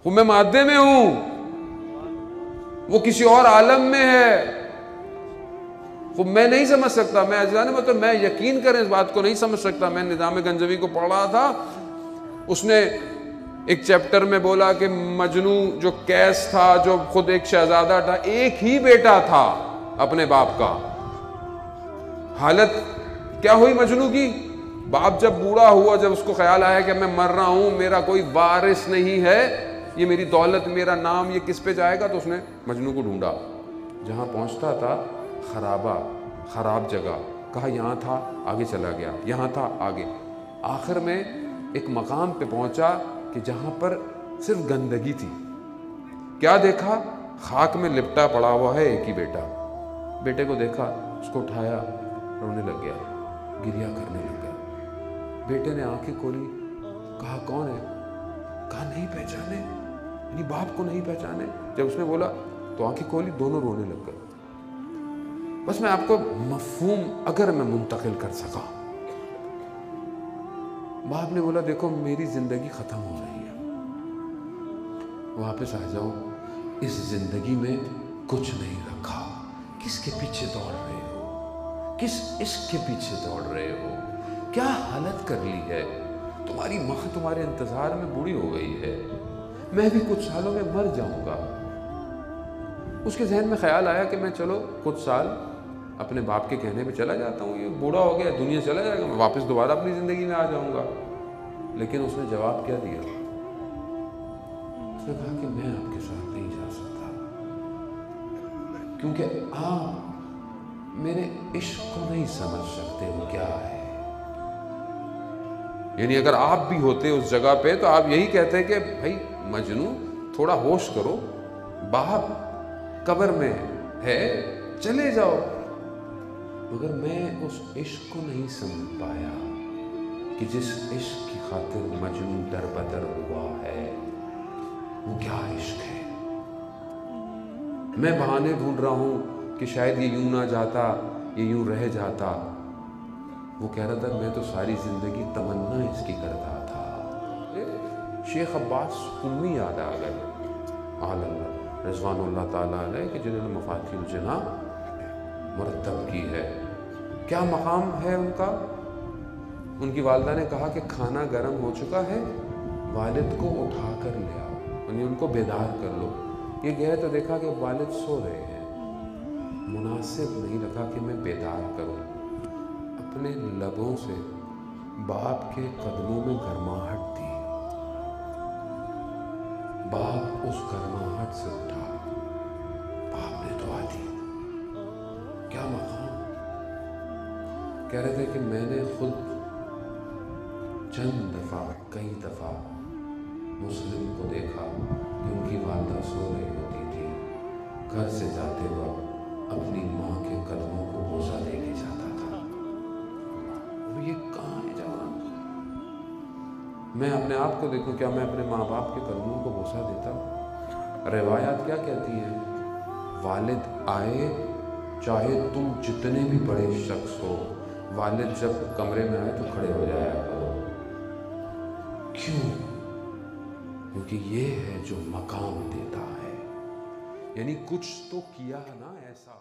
وہ میں مادے میں ہوں، وہ کسی اور عالم میں ہے، وہ میں نہیں سمجھ سکتا. میں عزیزان مطلب میں یقین کریں اس بات کو نہیں سمجھ سکتا. میں نظام گنجوی کو پڑھ رہا تھا، اس نے ایک چیپٹر میں بولا کہ مجنو جو قیس تھا، جو خود ایک شہزادہ تھا، ایک ہی بیٹا تھا اپنے باپ کا. حالت کیا ہوئی مجنو کی؟ باپ جب بوڑھا ہوا، جب اس کو خیال آیا کہ میں مر رہا ہوں، میرا کوئی وارث نہیں ہے، یہ میری دولت، میرا نام، یہ کس پہ جائے گا؟ تو اس نے مجنو کو ڈھونڈا. جہاں پہنچتا تھا خراب جگہ، کہا یہاں تھا، آگے چلا گیا، یہاں تھا، آگے. آخر میں ایک مقام پہ پہنچا کہ جہاں پر صرف گندگی تھی. کیا دیکھا؟ خاک میں لپٹا پڑا ہوا ہے ایک ہی بیٹا. بیٹے کو دیکھا، اس کو اٹھایا، رونے لگ گیا، گریا کرنے لگ گیا. بیٹے نے آنکھیں کھولی، کہا کون ہے؟ کہا نہیں پہچانے، یعنی باپ کو نہیں پہچانے. جب اس نے بولا تو آنکھیں کھولی، دونوں رونے لگ گئے. بس میں آپ کو مفہوم اگر میں منتقل کر سکا، باپ نے بولا دیکھو میری زندگی ختم ہو رہی ہے، واپس آ جاؤ. اس زندگی میں کچھ نہیں رکھا، کس کے پیچھے دوڑ رہے ہو؟ کس عشق کے پیچھے دوڑ رہے ہو؟ کیا حالت کر لی ہے؟ تمہاری ماں تمہارے انتظار میں بوڑھی ہو گئی ہے، میں بھی کچھ سالوں میں مر جاؤں گا. اس کے ذہن میں خیال آیا کہ میں چلو کچھ سال اپنے باپ کے کہنے پہ چلا جاتا ہوں، یہ بوڑھا ہو گیا، دنیا چلا جائے گا، میں واپس دوبارہ اپنی زندگی میں آ جاؤں گا. لیکن اس نے جواب کیا دیا؟ اس نے کہا کہ میں آپ کے ساتھ نہیں جا سکتا، کیونکہ آپ میرے عشق کو نہیں سمجھ سکتے وہ کیا ہے. یعنی اگر آپ بھی ہوتے اس جگہ پہ تو آپ یہی کہتے کہ بھائی مجنو تھوڑا ہوش کرو، باپ قبر میں ہے، چلے جاؤ. مگر میں اس عشق کو نہیں سمجھ پایا کہ جس عشق کی خاطر مجنو در بدر ہوا ہے وہ کیا عشق ہے. میں بہانے ڈھونڈ رہا ہوں کہ شاید یہ یوں نہ جاتا، یہ یوں رہ جاتا. وہ کہہ رہا تھا میں تو ساری زندگی تمنا اس کی کرتا تھا. شیخ عباس قمی یاد آ گئے، اللہ رضوان اللہ تعالیٰ علیہ، کہ جنہوں نے مفاتیح الجنان مرتب کی ہے. کیا مقام ہے ان کا؟ ان کی والدہ نے کہا کہ کھانا گرم ہو چکا ہے، والد کو اٹھا کر لے آؤ، یعنی ان کو بیدار کر لو. یہ گئے تو دیکھا کہ والد سو رہے ہیں. مناسب نہیں رکھا کہ میں بیدار کروں. اپنے لبوں سے باپ کے قدموں میں گرماہٹ دی، باپ اس گرماہٹ سے اٹھا، باپ نے دعا دی. کیا مقام! کہہ رہے تھے کہ میں نے خود چند دفعہ، کئی دفعہ مسلم کو دیکھا کہ ان کی والدہ سو رہی ہوتی تھی، گھر سے جاتے وقت اپنی ماں کے قدموں کو بوسہ دے کے جاتا تھا. یہ کہاں ہے جوان؟ میں اپنے آپ کو دیکھوں، کیا میں اپنے ماں باپ کے قدموں کو بوسہ دیتا ہوں؟ روایات کیا کہتی ہیں؟ والد آئے، چاہے تم جتنے بھی بڑے شخص ہو، والد جب کمرے میں آئے تو کھڑے ہو جایا کرو. کیوں؟ کیونکہ یہ ہے جو مقام دیتا ہے. یعنی کچھ تو کیا نا ایسا.